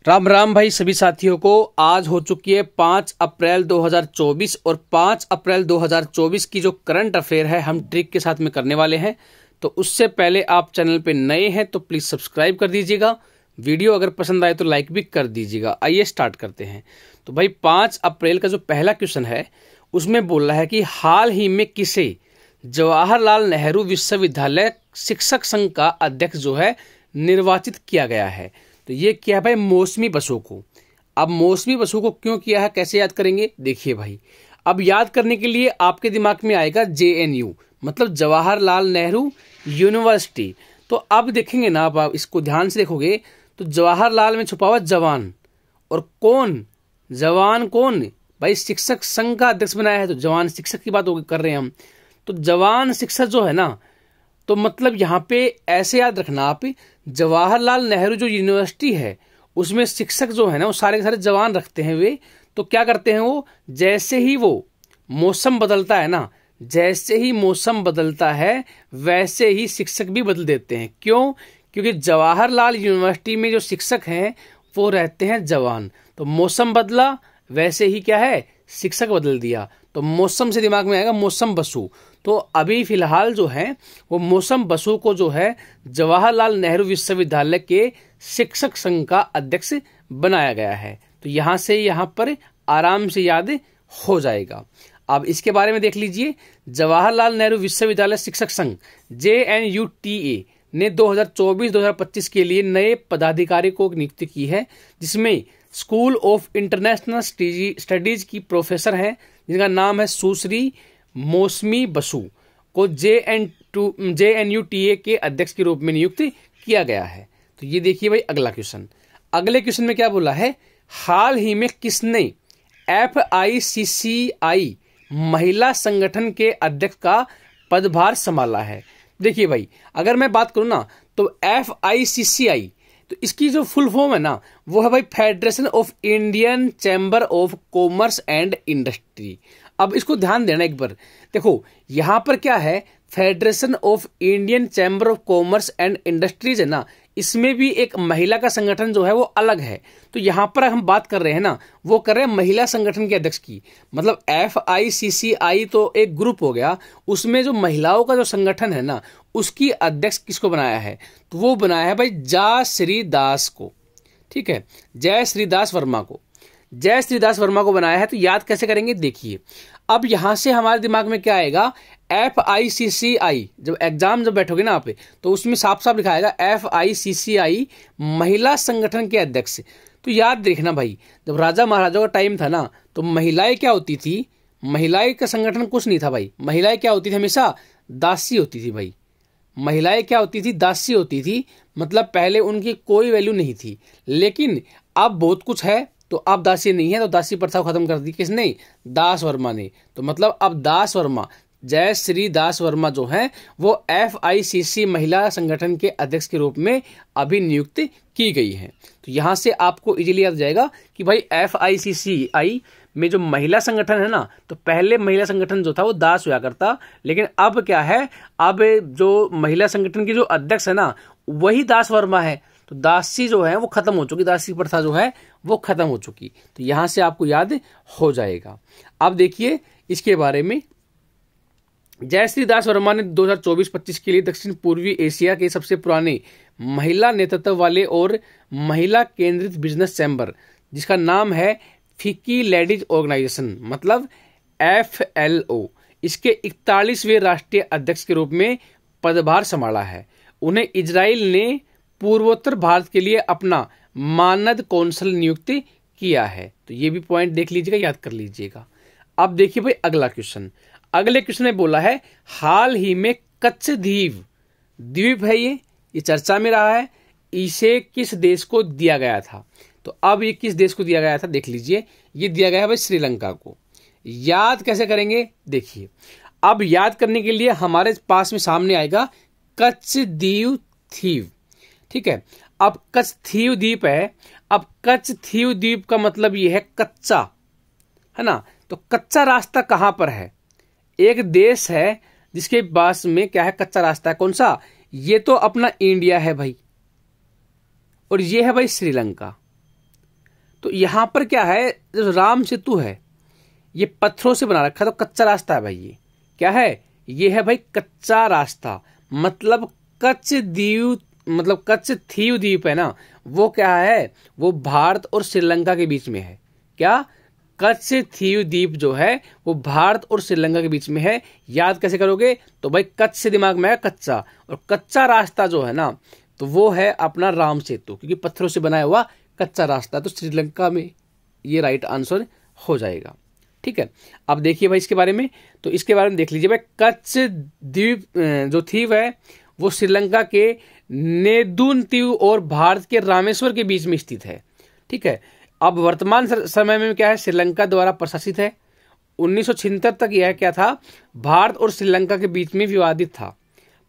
राम राम भाई सभी साथियों को। आज हो चुकी है 5 अप्रैल 2024 और 5 अप्रैल 2024 की जो करंट अफेयर है हम ट्रिक के साथ में करने वाले हैं। तो उससे पहले आप चैनल पे नए हैं तो प्लीज़ सब्सक्राइब कर दीजिएगा। वीडियो अगर पसंद आए तो लाइक भी कर दीजिएगा। आइए स्टार्ट करते हैं। तो भाई 5 अप्रैल का जो पहला क्वेश्चन है उसमें बोल रहा है कि हाल ही में किसे जवाहरलाल नेहरू विश्वविद्यालय शिक्षक संघ का अध्यक्ष जो है निर्वाचित किया गया है। तो ये क्या है भाई, मौसमी बसु को। अब मौसमी बसु को क्यों किया है, कैसे याद करेंगे, देखिए भाई। अब याद करने के लिए आपके दिमाग में आएगा JNU, मतलब जवाहरलाल नेहरू यूनिवर्सिटी। तो अब देखेंगे ना, आप इसको ध्यान से देखोगे तो जवाहरलाल में छुपा हुआ जवान, और कौन जवान, कौन भाई, शिक्षक संघ का अध्यक्ष बनाया है। तो जवान शिक्षक की बात कर रहे हैं हम। तो जवान शिक्षक जो है ना, तो मतलब यहाँ पे ऐसे याद रखना आप, जवाहरलाल नेहरू जो यूनिवर्सिटी है उसमें शिक्षक जो है ना वो सारे के सारे जवान रखते हैं वे। तो क्या करते हैं वो, जैसे ही वो मौसम बदलता है ना, जैसे ही मौसम बदलता है वैसे ही शिक्षक भी बदल देते हैं। क्यों? क्योंकि जवाहरलाल यूनिवर्सिटी में जो शिक्षक हैं वो रहते हैं जवान। तो मौसम बदला वैसे ही क्या है, शिक्षक बदल दिया। तो मौसम से दिमाग में आएगा मौसम बसु। तो अभी फिलहाल जो है वो मौसम बसु को जो है जवाहरलाल नेहरू विश्वविद्यालय के शिक्षक संघ का अध्यक्ष बनाया गया है। तो यहाँ से यहाँ पर आराम से याद हो जाएगा। अब इसके बारे में देख लीजिए। जवाहरलाल नेहरू विश्वविद्यालय शिक्षक संघ JNUTA ने 2024-2025 के लिए नए पदाधिकारी को नियुक्ति की है, जिसमें स्कूल ऑफ इंटरनेशनल स्टडीज की प्रोफेसर हैं जिनका नाम है सुश्री मौसमी बसु को JNUTA के अध्यक्ष के रूप में नियुक्त किया गया है। तो ये देखिए भाई अगला क्वेश्चन। अगले क्वेश्चन में क्या बोला है, हाल ही में किसने FICCI महिला संगठन के अध्यक्ष का पदभार संभाला है। देखिए भाई, अगर मैं बात करूं ना तो FICCI, तो इसकी जो फुल फॉर्म है ना वो है भाई federation of Indian chamber of commerce and industry. अब इसको ध्यान देना एक बार। देखो यहां पर क्या है, federation of Indian chamber of commerce and industries है ना, इसमें भी एक महिला का संगठन जो है वो अलग है। तो यहां पर हम बात कर रहे हैं ना, वो कर रहे हैं महिला संगठन के अध्यक्ष की। मतलब FICCI तो एक ग्रुप हो गया, उसमें जो महिलाओं का जो संगठन है ना उसकी अध्यक्ष किसको बनाया है, तो वो बनाया है भाई जयश्री दास को। ठीक है, जयश्री दास वर्मा को, जयश्री दास वर्मा को बनाया है। तो याद कैसे करेंगे, देखिए। अब यहां से हमारे दिमाग में क्या आएगा, FICCI, जब एग्जाम जब बैठोगे ना आप तो उसमें साफ साफ लिखा आएगा FICCI महिला संगठन के अध्यक्ष। तो याद देखना भाई, जब राजा महाराजाओं का टाइम था ना तो महिलाएं क्या होती थी, महिलाएं का संगठन कुछ नहीं था भाई। महिलाएं क्या होती थी, हमेशा दासी होती थी भाई। महिलाएं क्या होती थी, दासी होती थी। मतलब पहले उनकी कोई वैल्यू नहीं थी, लेकिन अब बहुत कुछ है। तो अब दासी नहीं है, तो दासी प्रथा खत्म कर दी किसने, दास वर्मा ने। तो मतलब अब दास वर्मा, जयश्री दास वर्मा जो है वो FICC महिला संगठन के अध्यक्ष के रूप में अभी नियुक्त की गई है। तो यहां से आपको इजीली याद जाएगा कि भाई FICCI में जो महिला संगठन है ना, तो पहले महिला संगठन जो था वो दास हुआ करता, लेकिन अब क्या है, अब जो महिला संगठन की जो अध्यक्ष है ना वही दास वर्मा है। तो दासी जो है वो खत्म हो चुकी, दासी प्रथा जो है वो खत्म हो चुकी। तो यहां से आपको याद हो जाएगा। अब देखिए इसके बारे में, जयश्री दास वर्मा ने 2024-25 के लिए दक्षिण पूर्वी एशिया के सबसे पुराने महिला नेतृत्व वाले और महिला केंद्रित बिजनेस चैम्बर, जिसका नाम है फिक्की लेडीज ऑर्गेनाइजेशन, मतलब FLO, इसके 41वें राष्ट्रीय अध्यक्ष के रूप में पदभार संभाला है। उन्हें इजराइल ने पूर्वोत्तर भारत के लिए अपना मानद कौंसल नियुक्त किया है। तो ये भी पॉइंट देख लीजिएगा, याद कर लीजिएगा। अब देखिए भाई अगला क्वेश्चन। अगले क्वेश्चन में बोला है, हाल ही में कच्छ द्वीप है ये चर्चा में रहा है, इसे किस देश को दिया गया था। तो अब ये किस देश को दिया गया था, देख लीजिए। ये दिया गया है भाई श्रीलंका को। याद कैसे करेंगे, देखिए। अब याद करने के लिए हमारे पास में सामने आएगा कच्छ द्वीप। ठीक है, अब कच्छ द्वीप है। अब कच्छ द्वीप का मतलब ये है कच्चा, है ना। तो कच्चा रास्ता कहां पर है, एक देश है जिसके पास में क्या है, कच्चा रास्ता है। कौन सा, ये तो अपना इंडिया है भाई, और ये है भाई श्रीलंका। तो यहाँ पर क्या है, जो राम सेतु है ये पत्थरों से बना रखा है, तो कच्चा रास्ता है भाई। ये क्या है, ये है भाई कच्चा रास्ता। मतलब कच्छ द्वीप, मतलब कच्छ थीव द्वीप है ना, वो क्या है, वो भारत और श्रीलंका के बीच में है। क्या, कच्छ थीव द्वीप जो है वो भारत और श्रीलंका के बीच में है। याद कैसे करोगे, तो भाई कच्छ से दिमाग में है कच्चा, और कच्चा रास्ता जो है ना, तो वो है अपना राम सेतु, क्योंकि पत्थरों से बनाया हुआ कच्चा रास्ता, तो श्रीलंका में ये राइट आंसर हो जाएगा। ठीक है, अब देखिए भाई इसके बारे में, तो इसके बारे में देख लीजिए भाई। कच्छ द्वीप जो थीव है वो श्रीलंका के नेदुन तीव और भारत के रामेश्वर के बीच में स्थित है। ठीक है, अब वर्तमान समय में क्या है, श्रीलंका द्वारा प्रशासित है। 1976 तक यह क्या था, भारत और श्रीलंका के बीच में विवादित था।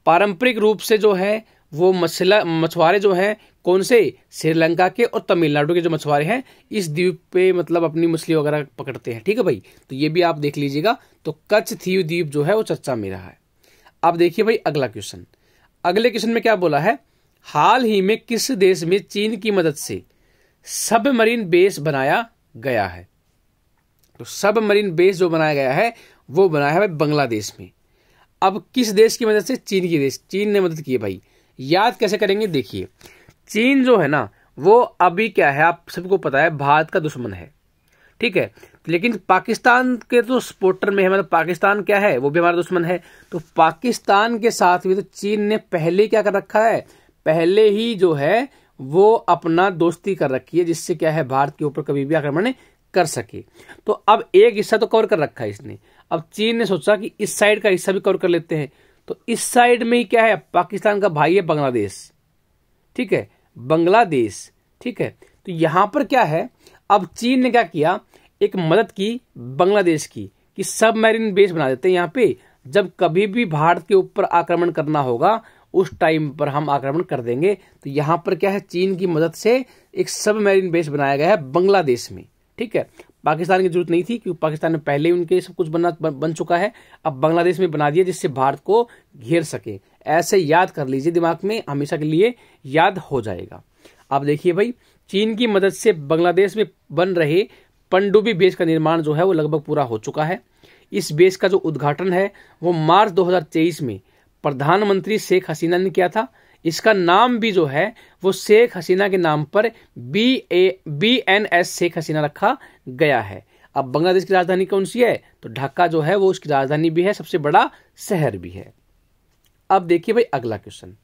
पारंपरिक रूप से जो है वो मछुआरे जो हैं, कौन से, श्रीलंका के और तमिलनाडु के जो मछुआरे हैं इस द्वीप पे मतलब अपनी मछली वगैरह पकड़ते हैं। ठीक है भाई, तो ये भी आप देख लीजिएगा। तो कच्छ थीव द्वीप जो है वो चर्चा में रहा है। अब देखिए भाई अगला क्वेश्चन, अगले क्वेश्चन में क्या बोला है, हाल ही में किस देश में चीन की मदद से सबमरीन बेस बनाया गया है। तो सबमरीन बेस जो बनाया गया है वो बनाया है भाई बांग्लादेश में। अब किस देश की मदद से, चीन ने मदद की है भाई। याद कैसे करेंगे, देखिए चीन जो है ना वो अभी क्या है, आप सबको पता है भारत का दुश्मन है। ठीक है, लेकिन पाकिस्तान के तो सपोर्टर में है, मतलब पाकिस्तान क्या है, वो भी हमारा दुश्मन है। तो पाकिस्तान के साथ भी तो चीन ने पहले क्या कर रखा है, पहले ही जो है वो अपना दोस्ती कर रखी है, जिससे क्या है भारत के ऊपर कभी भी आक्रमण कर सके। तो अब एक हिस्सा तो कवर कर रखा है इसने, अब चीन ने सोचा कि इस साइड का हिस्सा भी कवर कर लेते हैं। तो इस साइड में ही क्या है, पाकिस्तान का भाई है बांग्लादेश। ठीक है, बांग्लादेश। ठीक है, तो यहां पर क्या है, अब चीन ने क्या किया, एक मदद की बांग्लादेश की कि सबमरीन बेस बना देते हैं यहाँ पे, जब कभी भी भारत के ऊपर आक्रमण करना होगा उस टाइम पर हम आक्रमण कर देंगे। तो यहां पर क्या है, चीन की मदद से एक सबमरीन बेस बनाया गया है बांग्लादेश में। ठीक है, पाकिस्तान की जरूरत नहीं थी क्योंकि पाकिस्तान में पहले ही उनके सब कुछ बन चुका है, अब बांग्लादेश में बना दिया जिससे भारत को घेर सके। ऐसे याद कर लीजिए, दिमाग में हमेशा के लिए याद हो जाएगा। अब देखिए भाई, चीन की मदद से बांग्लादेश में बन रहे पनडुब्बी बेस का निर्माण जो है वो लगभग पूरा हो चुका है। इस बेस का जो उद्घाटन है वो मार्च 2023 में प्रधानमंत्री शेख हसीना ने किया था। इसका नाम भी जो है वो शेख हसीना के नाम पर BNS शेख हसीना रखा गया है। अब बांग्लादेश की राजधानी कौन सी है, तो ढाका जो है वो उसकी राजधानी भी है, सबसे बड़ा शहर भी है। अब देखिए भाई अगला क्वेश्चन,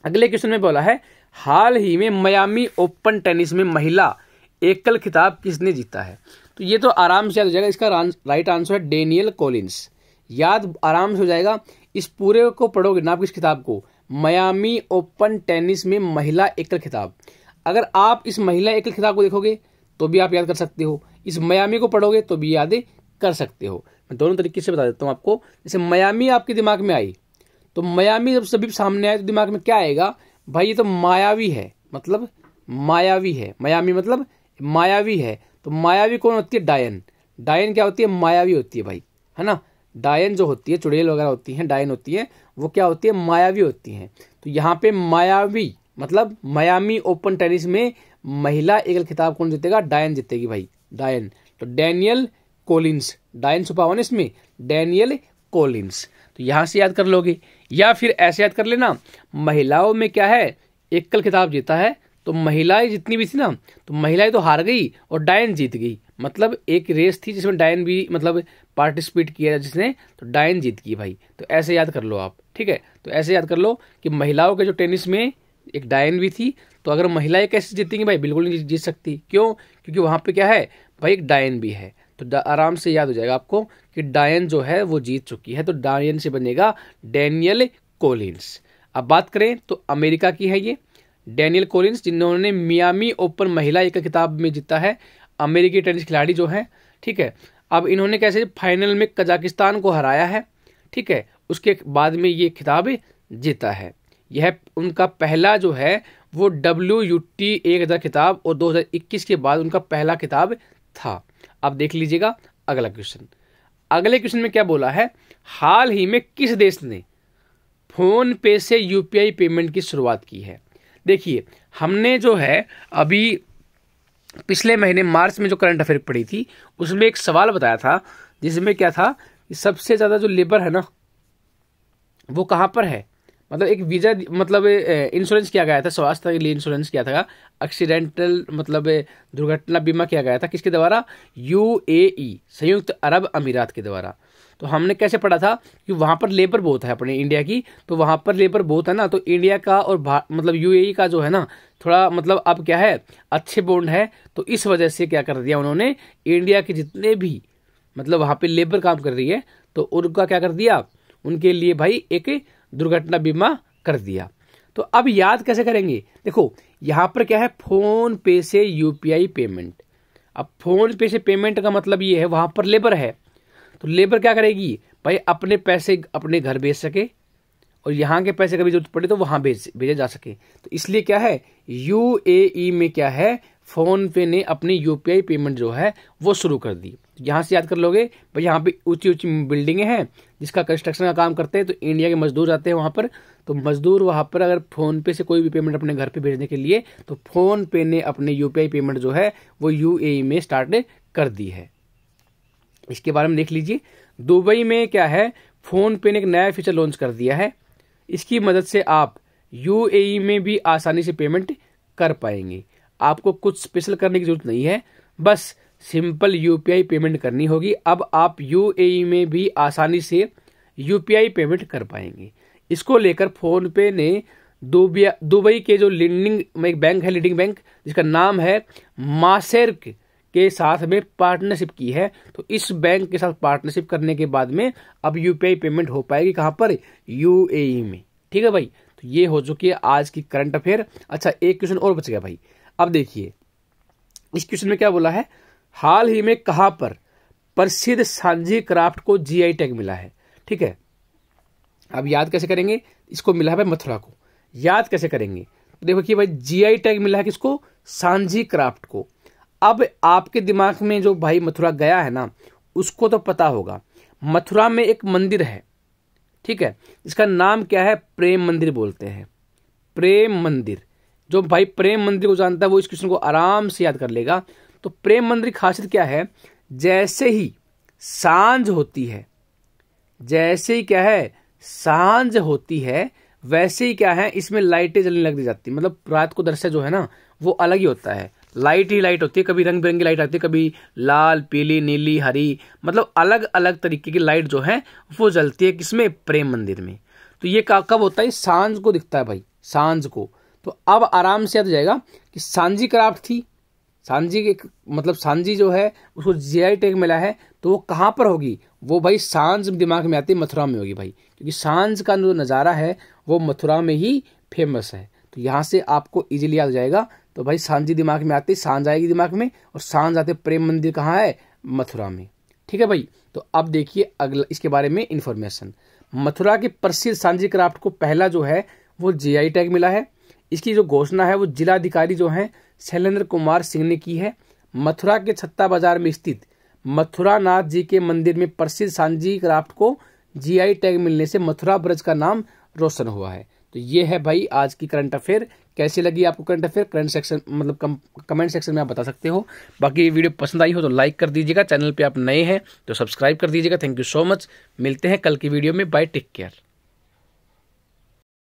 अगले क्वेश्चन में बोला है हाल ही में मियामी ओपन टेनिस में महिला एकल खिताब किसने जीता है। तो ये तो आराम से याद हो जाएगा, इसका राइट आंसर है डेनियल कॉलिंस। याद आराम से हो जाएगा, इस पूरे को पढ़ोगे ना आप इस किताब को, मियामी ओपन टेनिस में महिला एकल खिताब। अगर आप इस महिला एकल खिताब को देखोगे तो भी आप याद कर सकते हो, इस मियामी को पढ़ोगे तो भी याद कर सकते हो। मैं दोनों तरीके से बता देता हूं आपको। जैसे मियामी आपके दिमाग में आई, तो मियामी जब सभी सामने आए तो दिमाग में क्या आएगा, भाई ये तो मायावी है, मतलब मायावी है। मियामी मतलब मायावी है, तो मायावी कौन होती है, डायन। डायन क्या होती है, मायावी होती है भाई, है ना। डायन जो होती है, चुड़ैल वगैरह होती हैं, डायन होती है, वो क्या होती है, मायावी होती हैं। तो यहाँ पे मायावी मतलब मियामी ओपन टेनिस में महिला एकल खिताब कौन जीतेगा, डायन जीतेगी भाई, डायन। तो डेनियल कॉलिंस, डायन छुपा हुआ ना इसमें, डेनियल कॉलिंस। तो यहां से याद कर लोगे, या फिर ऐसे याद कर लेना, महिलाओं में क्या है, एकल खिताब जीता है, तो महिलाएं जितनी भी थी ना, तो महिलाएं तो हार गई और डायन जीत गई। मतलब एक रेस थी जिसमें डायन भी मतलब पार्टिसिपेट किया जिसने, तो डायन जीत गई भाई। तो ऐसे याद कर लो आप, ठीक है। तो ऐसे याद कर लो कि महिलाओं के जो टेनिस में एक डायन भी थी, तो अगर महिलाएं कैसे जीतेंगी भाई, बिल्कुल नहीं जीत सकती। क्यों, क्योंकि वहां पे क्या है भाई, एक डायन भी है। तो आराम से याद हो जाएगा आपको कि डायन जो है वो जीत चुकी है, तो डायन से बनेगा डेनियल कॉलिंस। अब बात करें तो अमेरिका की है ये डेनियल कॉलिंस, जिन्होंने मियामी ओपन महिला एकल खिताब में जीता है, अमेरिकी टेनिस खिलाड़ी जो है, ठीक है। अब इन्होंने कैसे फाइनल में कजाकिस्तान को हराया है, ठीक है, उसके बाद में ये खिताब जीता है। यह उनका पहला जो है वो WTA 1000 खिताब, और 2021 के बाद उनका पहला खिताब था। अब देख लीजिएगा अगला क्वेश्चन। अगले क्वेश्चन में क्या बोला है, हाल ही में किस देश ने फोन पे से UPI पेमेंट की शुरुआत की है। देखिए हमने जो है अभी पिछले महीने मार्च में जो करंट अफेयर पढ़ी थी उसमें एक सवाल बताया था, जिसमें क्या था कि सबसे ज्यादा जो लेबर है ना वो कहाँ पर है। मतलब एक वीजा मतलब इंश्योरेंस किया गया था, स्वास्थ्य के लिए इंश्योरेंस किया था, एक्सीडेंटल मतलब दुर्घटना बीमा किया गया था, किसके द्वारा? यूएई, संयुक्त अरब अमीरात के द्वारा। तो हमने कैसे पढ़ा था कि वहां पर लेबर बहुत है अपने इंडिया की, तो वहां पर लेबर बहुत है ना, तो इंडिया का और मतलब यूएई का जो है ना थोड़ा मतलब अब क्या है, अच्छे बॉन्ड है। तो इस वजह से क्या कर दिया उन्होंने, इंडिया के जितने भी मतलब वहां पे लेबर काम कर रही है तो उनका क्या कर दिया, उनके लिए भाई एक दुर्घटना बीमा कर दिया। तो अब याद कैसे करेंगे, देखो यहां पर क्या है, फोन पे से यूपीआई पेमेंट। अब फोन पे से पेमेंट का मतलब ये है वहां पर लेबर है, तो लेबर क्या करेगी भाई, अपने पैसे अपने घर भेज सके और यहाँ के पैसे कभी जरूरत पड़े तो वहां भेजे जा सके। तो इसलिए क्या है, यूएई में क्या है, फोन पे ने अपनी यूपीआई पेमेंट जो है वो शुरू कर दी। यहाँ से याद कर लोगे भाई, यहाँ पे ऊंची ऊंची बिल्डिंगें हैं जिसका कंस्ट्रक्शन का काम करते हैं, तो इंडिया के मजदूर जाते हैं वहां पर, तो मजदूर वहां पर अगर फोन पे से कोई भी पेमेंट अपने घर पे भेजने के लिए, तो फोन पे ने अपने यूपीआई पेमेंट जो है वो यूएई में स्टार्ट कर दी है। इसके बारे में देख लीजिए। दुबई में क्या है, फोन पे ने एक नया फीचर लॉन्च कर दिया है, इसकी मदद से आप यूएई में भी आसानी से पेमेंट कर पाएंगे। आपको कुछ स्पेशल करने की जरूरत नहीं है, बस सिंपल यूपीआई पेमेंट करनी होगी। अब आप यूएई में भी आसानी से यूपीआई पेमेंट कर पाएंगे। इसको लेकर फोन पे ने दुबई के जो लीडिंग बैंक है, लीडिंग बैंक जिसका नाम है मासेर्क के साथ में पार्टनरशिप की है। तो इस बैंक के साथ पार्टनरशिप करने के बाद में अब यूपीआई पेमेंट हो पाएगी कहां पर, यूएई में। ठीक है भाई, तो ये हो चुकी है आज की करंट अफेयर। अच्छा एक क्वेश्चन और बच गया भाई। अब देखिए इस क्वेश्चन में क्या बोला है, हाल ही में कहां पर प्रसिद्ध सांझी क्राफ्ट को जीआई टैग मिला है। ठीक है, अब याद कैसे करेंगे, इसको मिला है भाई मथुरा को, याद कैसे करेंगे, तो देखो कि भाई जीआई टैग मिला है किसको, सांझी क्राफ्ट को। अब आपके दिमाग में जो भाई मथुरा गया है ना उसको तो पता होगा, मथुरा में एक मंदिर है, ठीक है, इसका नाम क्या है, प्रेम मंदिर बोलते हैं, प्रेम मंदिर। जो भाई प्रेम मंदिर को जानता है वो इस क्वेश्चन को आराम से याद कर लेगा। तो प्रेम मंदिर की खासियत क्या है, जैसे ही सांझ होती है, जैसे ही क्या है सांझ होती है, वैसे ही क्या है इसमें लाइटें जलने लग जाती है। मतलब रात को दृश्य जो है ना वो अलग ही होता है, लाइट ही लाइट होती है, कभी रंग बिरंगी लाइट आती है, कभी लाल पीली नीली हरी, मतलब अलग अलग तरीके की लाइट जो है वो जलती है किसमें, प्रेम मंदिर में। तो ये कब होता है, सांझ को दिखता है भाई, सांझ को। तो अब आराम से याद जाएगा कि सांझी क्राफ्ट थी, सांझी के मतलब सांझी जो है उसको जीआई टैग मिला है, तो वो कहां पर होगी, वो भाई सांझ दिमाग में आती है मथुरा में होगी भाई, क्योंकि सांझ का जो नजारा है वो मथुरा में ही फेमस है। तो यहां से आपको इजीली याद जाएगा। तो भाई सांझी दिमाग में आती, सांझ आएगी दिमाग में, और सांझ आते प्रेम मंदिर कहाँ है, मथुरा में। ठीक है भाई, तो अब देखिए अगला इसके बारे में इंफॉर्मेशन। मथुरा के प्रसिद्ध सांझी क्राफ्ट को पहला जो है वो जीआई टैग मिला है। इसकी जो घोषणा है वो जिलाधिकारी जो है शैलेंद्र कुमार सिंह ने की है। मथुरा के छत्ता बाजार में स्थित मथुरा नाथ जी के मंदिर में प्रसिद्ध सांझी क्राफ्ट को जीआई टैग मिलने से मथुरा ब्रज का नाम रोशन हुआ है। तो ये है भाई आज की करंट अफेयर। कैसी लगी आपको करंट अफेयर, करंट सेक्शन मतलब कमेंट सेक्शन में आप बता सकते हो। बाकी वीडियो पसंद आई हो तो लाइक कर दीजिएगा, चैनल पे आप नए हैं तो सब्सक्राइब कर दीजिएगा। थैंक यू सो मच, मिलते हैं कल की वीडियो में, बाय, टेक केयर।